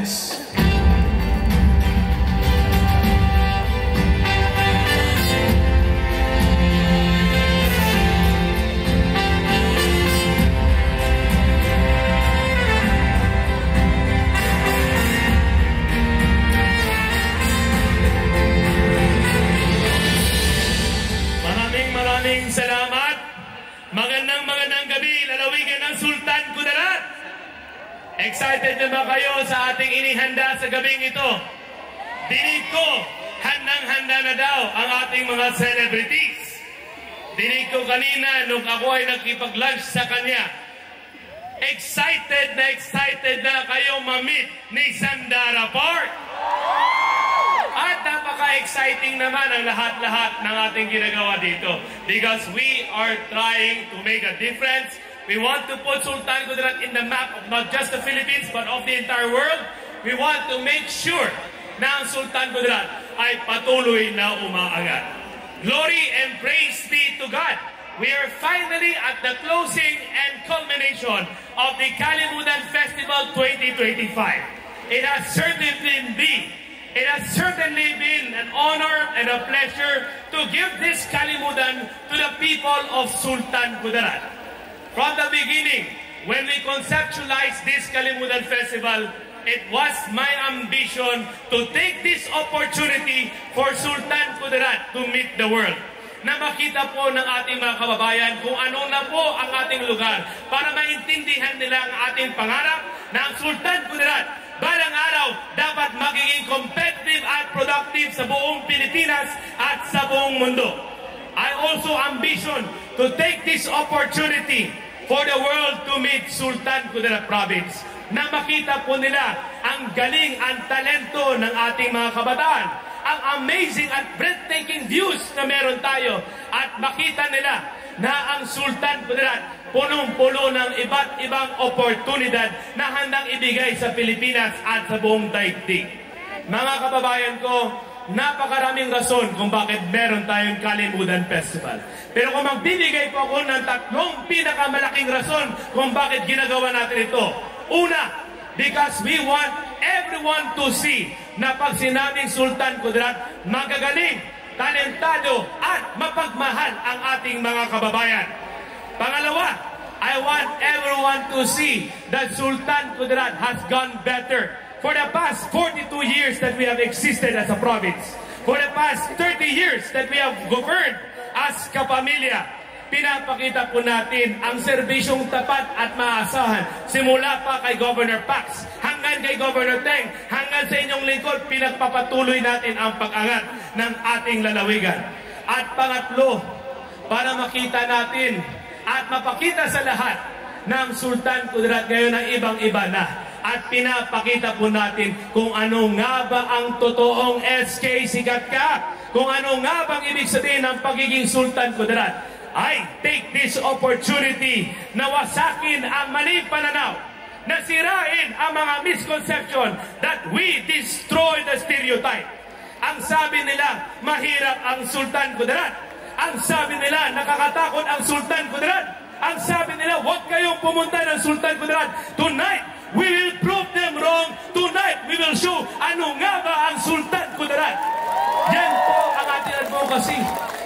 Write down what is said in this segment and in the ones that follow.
Philippines. Maraming salamat. Magandang gabi, lalawigan ng Sultan Kudarat. Excited na ba kayo sa ating inihanda sa gabing ito? Dinig ko, handang-handa na daw ang ating mga celebrities. Dinig ko kanina nung ako ay nakipag-lunch sa kanya. Excited na kayo ma-meet ni Sandara Park. At napaka-exciting naman ang lahat-lahat ng ating ginagawa dito because we are trying to make a difference. We want to put Sultan Kudarat in the map of not just the Philippines but of the entire world. We want to make sure na ang Sultan Kudarat ay patuloy na umaangat. Glory and praise be to God. We are finally at the closing and culmination of the Kalimutan Festival 2025. It has certainly been an honor and a pleasure to give this Kalimutan to the people of Sultan Kudarat. From the beginning, when we conceptualized this Kalimutan Festival, it was my ambition to take this opportunity for Sultan Kudarat to meet the world. Na makita po ng ating mga kababayan kung ano na po ang ating lugar para maintindihan nila ang ating pangarap na ang Sultan Kudarat balang araw dapat magiging competitive at productive sa buong Pilipinas at sa buong mundo. I also ambition to take this opportunity for the world to meet Sultan Kudarat Province na makita po nila ang galing, ang talento ng ating mga kabataan, ang amazing at breathtaking views na meron tayo at makita nila na ang Sultan Kudarat punong-puno ng iba't ibang oportunidad na handang ibigay sa Pilipinas at sa buong daigdig. Mga kababayan ko, napakaraming rason kung bakit meron tayong Kalimutan Festival. Pero kung magbibigay po ako ng tatlong pinakamalaking rason kung bakit ginagawa natin ito. Una, because we want everyone to see na pag sinabing Sultan Kudarat, magagaling, talentado at mapagmahal ang ating mga kababayan. Pangalawa, I want everyone to see that Sultan Kudarat has gone better for the past 42 years that we have existed as a province. For the past 30 years that we have governed as kapamilya, pinapakita po natin ang serbisyong tapat at maasahan simula pa kay Governor Pax hanggang kay Governor Teng, hanggang sa inyong lingkod, pinagpapatuloy natin ang pag-angat ng ating lalawigan. At pangatlo, para makita natin at mapakita sa lahat ng Sultan Kudarat ngayon ang ibang-iba na. At pinapakita po natin kung ano nga ba ang totoong SK Sikat Ka, kung ano nga bang ibig sabihin ng pagiging Sultan Kudarat. I take this opportunity na wasakin ang maling pananaw, na sirain ang mga misconception, that we destroy the stereotype. Ang sabi nila, mahirap ang Sultan Kudarat. Ang sabi nila, nakakatakot ang Sultan Kudarat. Ang sabi nila, huwag kayong pumunta ng Sultan Kudarat. Tonight, we will prove them wrong. Tonight, we will show ano nga ba ang Sultan Kudarat. Yan po ang ating advocacy.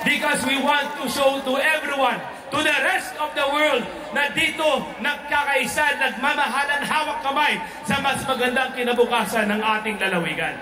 Because we want to show to everyone, to the rest of the world, na dito nagkakaisa, nagmamahalan, hawak kamay sa mas magandang kinabukasan ng ating lalawigan.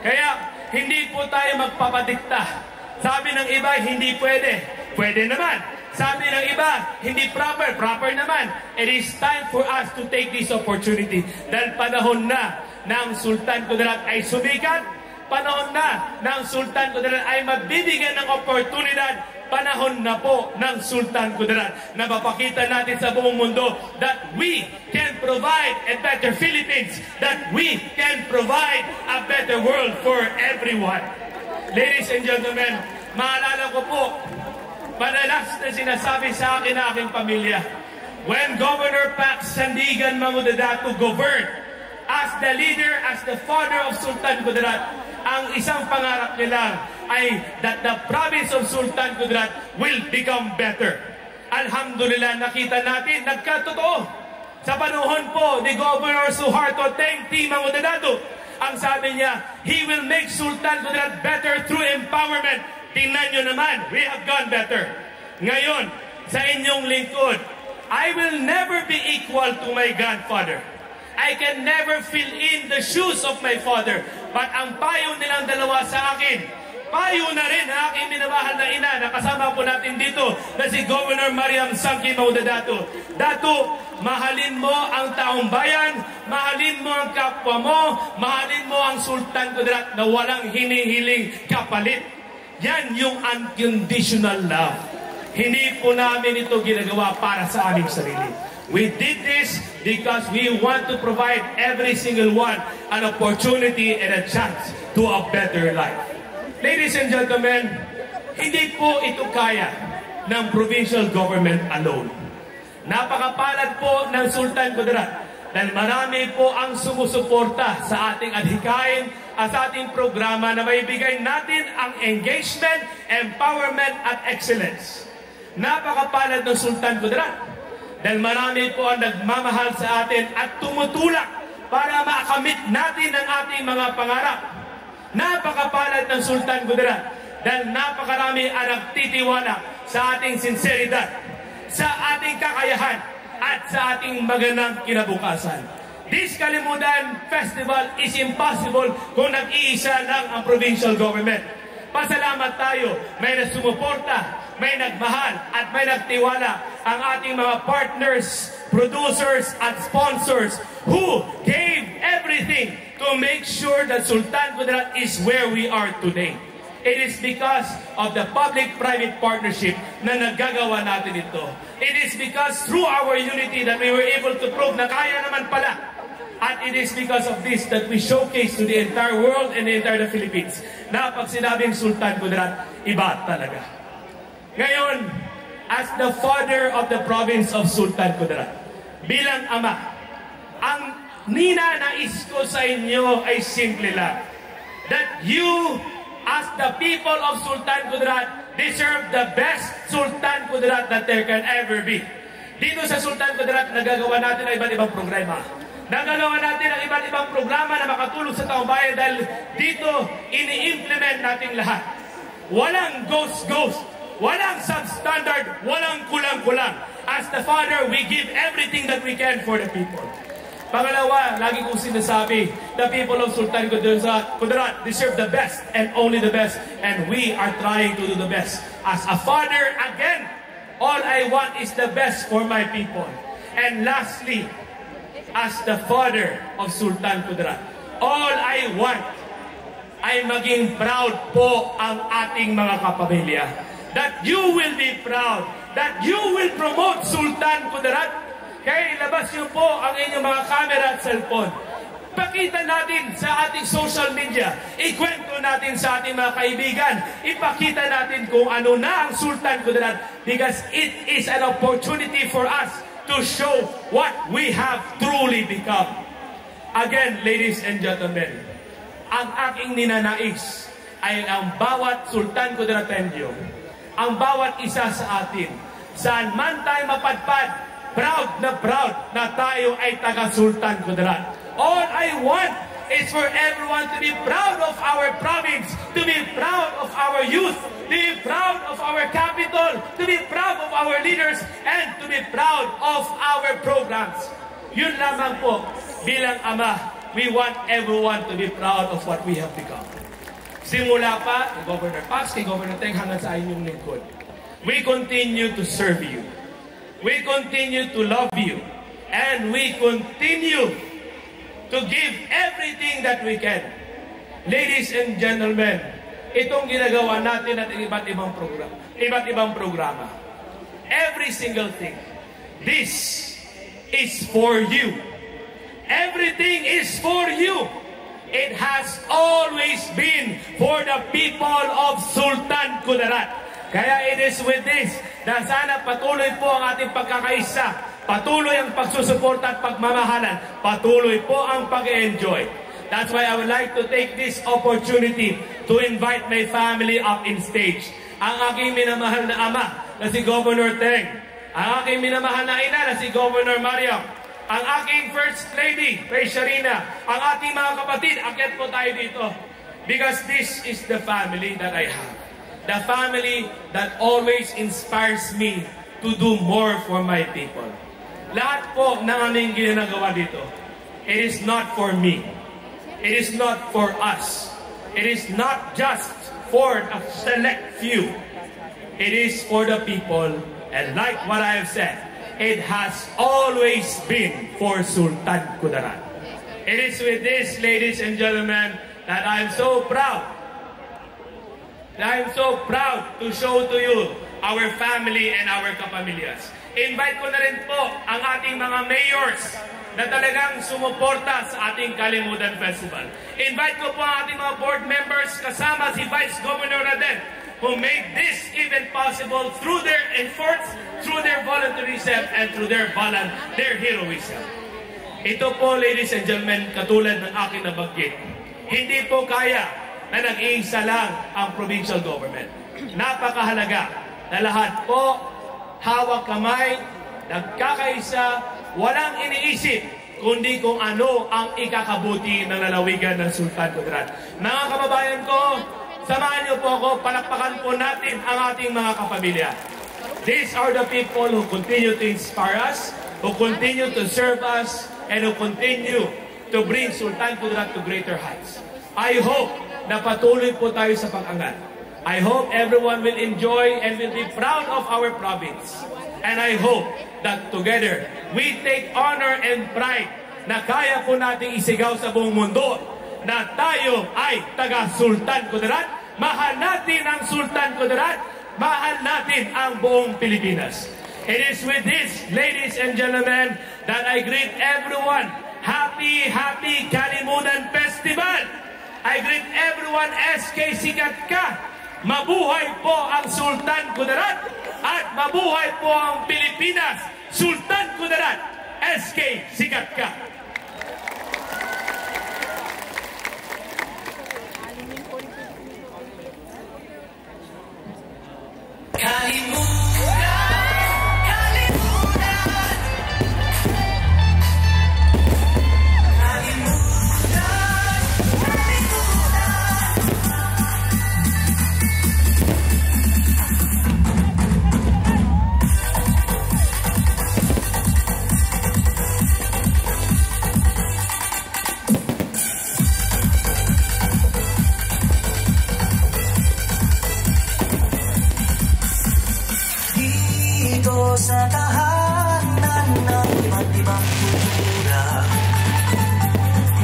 Kaya, hindi po tayo magpapadikta. Sabi ng iba, hindi pwede. Pwede naman. Sabi ng iba, hindi proper. Proper naman. It is time for us to take this opportunity. Dahil panahon na ng Sultan Kudarat ay sumikat. Panahon na ng Sultan Kudarat ay mabibigyan ng oportunidad. Panahon na po ng Sultan Kudarat na mapakita natin sa buong mundo that we can provide a better Philippines, that we can provide a better world for everyone. Ladies and gentlemen, maalala ko po, madalas na sinasabi sa akin na aking pamilya, when Governor Pax Sandigan Mangudadato governed as the leader, as the father of Sultan Kudarat, ang isang pangarap nila ay that the province of Sultan Kudarat will become better. Alhamdulillah, nakita natin, nagkatotoo. Sa panahon po ni Governor Suharto Teng T. Mangudadatu, ang sabi niya, he will make Sultan Kudarat better through empowerment. Tingnan nyo naman, we have gone better. Ngayon, sa inyong lingkod, I will never be equal to my grandfather. I can never fill in the shoes of my father. But ang payo nilang dalawa sa akin, payo na rin ang aking minamahal na ina na kasama po natin dito na si Governor Mariam Sangki Mangudadatu. Datu, mahalin mo ang taong bayan, mahalin mo ang kapwa mo, mahalin mo ang Sultan Kudarat na walang hinihiling kapalit. Yan yung unconditional love. Hindi po namin ito ginagawa para sa aming sarili. We did this because we want to provide every single one an opportunity and a chance to a better life. Ladies and gentlemen, hindi po ito kaya ng provincial government alone. Napakapalad po ng Sultan Kudarat dahil marami po ang sumusuporta sa ating adhikain at sa ating programa na maibigay natin ang engagement, empowerment at excellence. Napakapalad ng Sultan Kudarat dahil marami po ang nagmamahal sa atin at tumutulak para makamit natin ang ating mga pangarap. Napakapalad ng Sultan Kudarat dahil napakarami ang nagtitiwala sa ating sinseridad, sa ating kakayahan, at sa ating magandang kinabukasan. This Kalimudan Festival is impossible kung nag-iisa lang ang provincial government. Pasalamat tayo, may nasumuporta, may nagmahal at may nagtiwala ang ating mga partners, producers at sponsors who gave everything to make sure that Sultan Kudarat is where we are today. It is because of the public-private partnership na nagagawa natin ito. It is because through our unity that we were able to prove na kaya naman pala. At it is because of this that we showcase to the entire world and the entire Philippines na pag sinabing Sultan Kudarat, iba talaga. Ngayon, as the father of the province of Sultan Kudarat, bilang ama, ang ninanais ko sa inyo ay simple lang. That you, as the people of Sultan Kudarat, deserve the best Sultan Kudarat that there can ever be. Dito sa Sultan Kudarat, nagagawa natin ang iba't ibang programa. Nagagawa natin ang iba't ibang programa na makatulong sa taong bayan dahil dito ini-implement natin lahat. Walang ghost-ghost, walang substandard, walang kulang-kulang. As the father, we give everything that we can for the people. Pangalawa, lagi kong sinasabi, the people of Sultan Kudarat deserve the best and only the best, and we are trying to do the best. As a father, again, all I want is the best for my people. And lastly, as the father of Sultan Kudarat, all I want ay maging proud po ang ating mga kapamilya. That you will be proud, that you will promote Sultan Kudarat. Kaya ilabas niyo po ang inyong mga camera at cellphone. Pakita natin sa ating social media, ikwento natin sa ating mga kaibigan, ipakita natin kung ano na ang Sultan Kudarat because it is an opportunity for us to show what we have truly become. Again, ladies and gentlemen, ang aking ninanais ay ang bawat Sultan Kudaratenyo, ang bawat isa sa atin, saan man tayo mapadpad, proud na tayo ay taga-Sultan Kudarat. All I want is for everyone to be proud of our province, to be proud of our youth, to be proud of our capital, to be proud of our leaders, and to be proud of our programs. Yun lamang po, bilang ama, we want everyone to be proud of what we have become. Simula pa, kay Governor Pax, kay Governor Teng, hanggang sa inyong lingkod. We continue to serve you. We continue to love you. And we continue to give everything that we can. Ladies and gentlemen, itong ginagawa natin at iba't ibang programa. Every single thing. This is for you. Everything is for you. It has always been for the people of Sultan Kudarat. Kaya it is with this na sana patuloy po ang ating pagkakaisa, patuloy ang pagsusuporta at pagmamahalan, patuloy po ang pag-enjoy. That's why I would like to take this opportunity to invite my family up in stage. Ang aking minamahal na ama na si Governor Teng, ang aking minamahal na ina na si Governor Mariam, ang aking First Lady, Ray Sharina, ang ating mga kapatid, akyat po tayo dito. Because this is the family that I have. The family that always inspires me to do more for my people. Lahat po ng aming ginagawa dito, it is not for me. It is not for us. It is not just for a select few. It is for the people. And like what I have said, it has always been for Sultan Kudarat. It is with this, ladies and gentlemen, that I am so proud. I am so proud to show to you our family and our kapamilyas. Invite ko na rin po ang ating mga mayors na talagang sumuporta sa ating Kalimudan Festival. Invite ko po ang ating mga board members kasama si Vice Governor Raden, who made this event possible through their efforts, through their volunteerism, and through their heroism. Ito po, ladies and gentlemen, katulad ng aking nabanggit, hindi po kaya na nag-iisa lang ang provincial government. Napakahalaga na lahat po hawak kamay, nagkakaisa, walang iniisip kundi kung ano ang ikakabuti ng lalawigan ng Sultan Kudarat. Mga kababayan ko, samahan niyo po ako, palakpakan po natin ang ating mga kapamilya. These are the people who continue to inspire us, who continue to serve us, and who continue to bring Sultan Kudarat to greater heights. I hope na patuloy po tayo sa pag-angat. I hope everyone will enjoy and will be proud of our province. And I hope that together, we take honor and pride na kaya po nating isigaw sa buong mundo na tayo ay taga-Sultan Kudarat. Mahal natin ang Sultan Kudarat. Mahal natin ang buong Pilipinas. It is with this, ladies and gentlemen, that I greet everyone. Happy, happy Kalimudan Festival! I greet everyone, SK Sikat Ka! Mabuhay po ang Sultan Kudarat at mabuhay po ang Pilipinas! Sultan Kudarat, SK Sikat Ka! Sa tahanan ng iba't ibang kultura,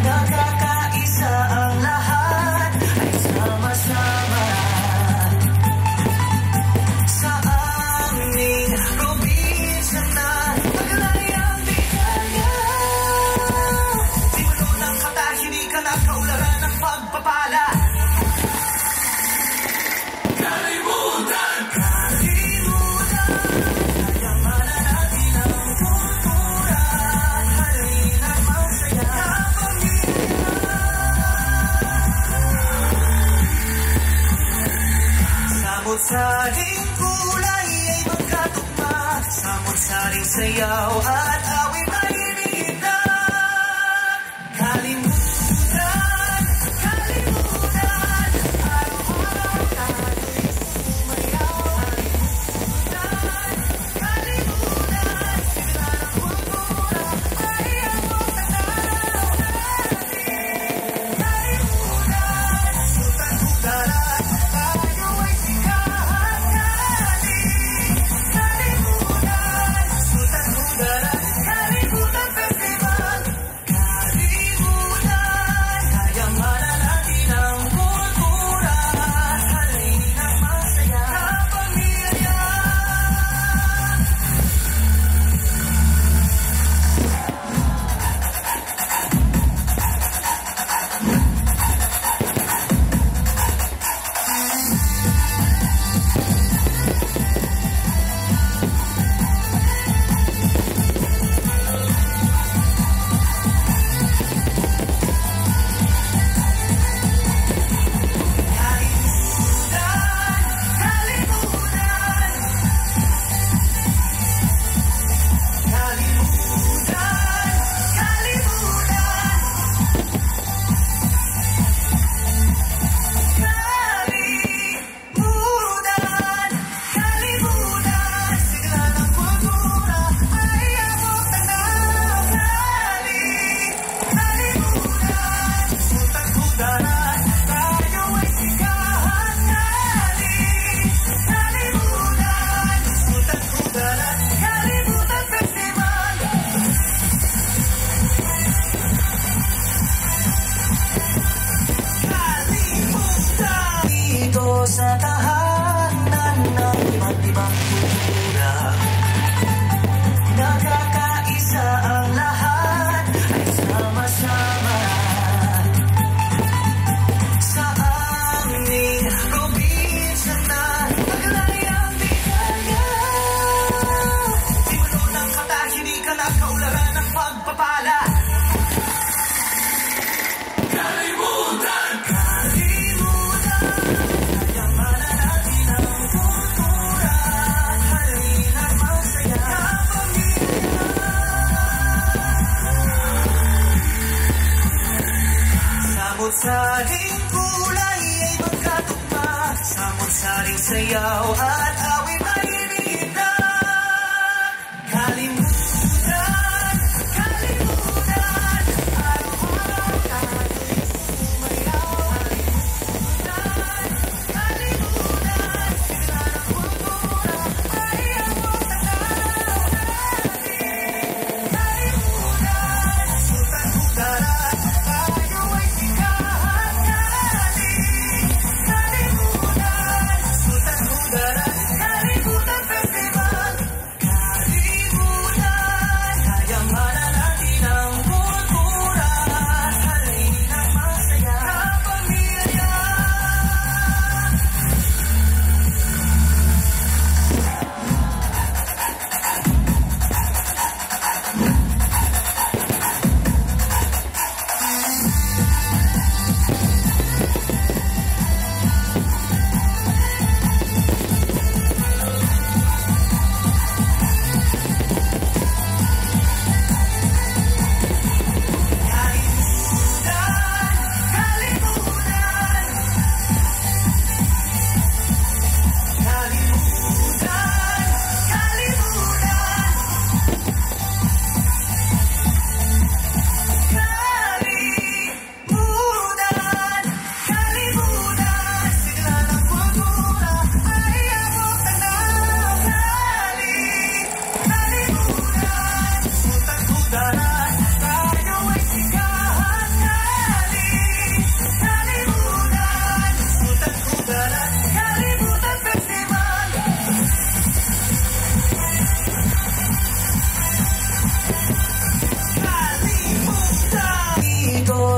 nagkakaisa ang lahat ay sama-sama. Sa aming probinsya na paglayang di kaya, simulo ng katahimikan at kaularan ng pagpapala. Samot-saring kulay ay magkatugma, samot-saring sayaw at awit ay iniindak. Kalimutan, kalimutan, araw-araw tayo'y sumayaw. Kalimutan, kalimutan, sila ng kultura ay ang magtanaw natin. Kalimutan, Sultan Kudarat, tayo ay sikat natin. Kalimutan, Sultan Kudarat, kalimutan. ibang kultura. Nagkakaisa ang lahat ay sama-sama. Sa aming probinsya na taglay ang bigaya. Simulo ng katahimikan at kaularan ng pagpapala. Samot-saring kulay ay magkatugma, samot-saring sayaw at awit ay iniindak. Kalimutan, kalimutan, araw-araw tayo'y sumayaw. Kalimutan, kalimutan, sila ng kultura ay ang magtanaw natin. Kalimutan, Sultan Kudarat, tayo ay sikat galing. Kalimutan, Sultan Kudarat, Kalimutan Festival. Kalimutan, kayamanan natin ang kultura. Halinang masaya kapamilya.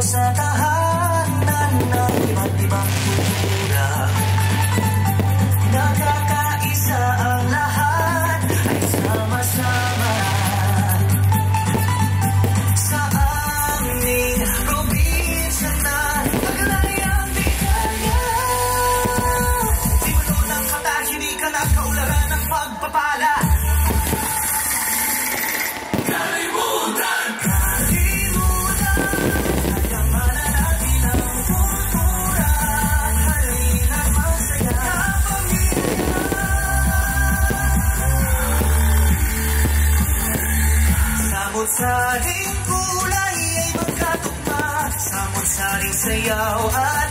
Sa tahanan ng iba't ibang kultura, nagkakaisa ang lahat ay sama-sama. Sa aming probinsya na taglay ang bigaya. Simulo ng katahimikan at kaularan ng pagpapala. Kalimutan, kalimutan, kayamanan natin ang kultura. Halinang masaya kapamilya. Samot-saring kulay ay magkatugma, samot-saring sayaw at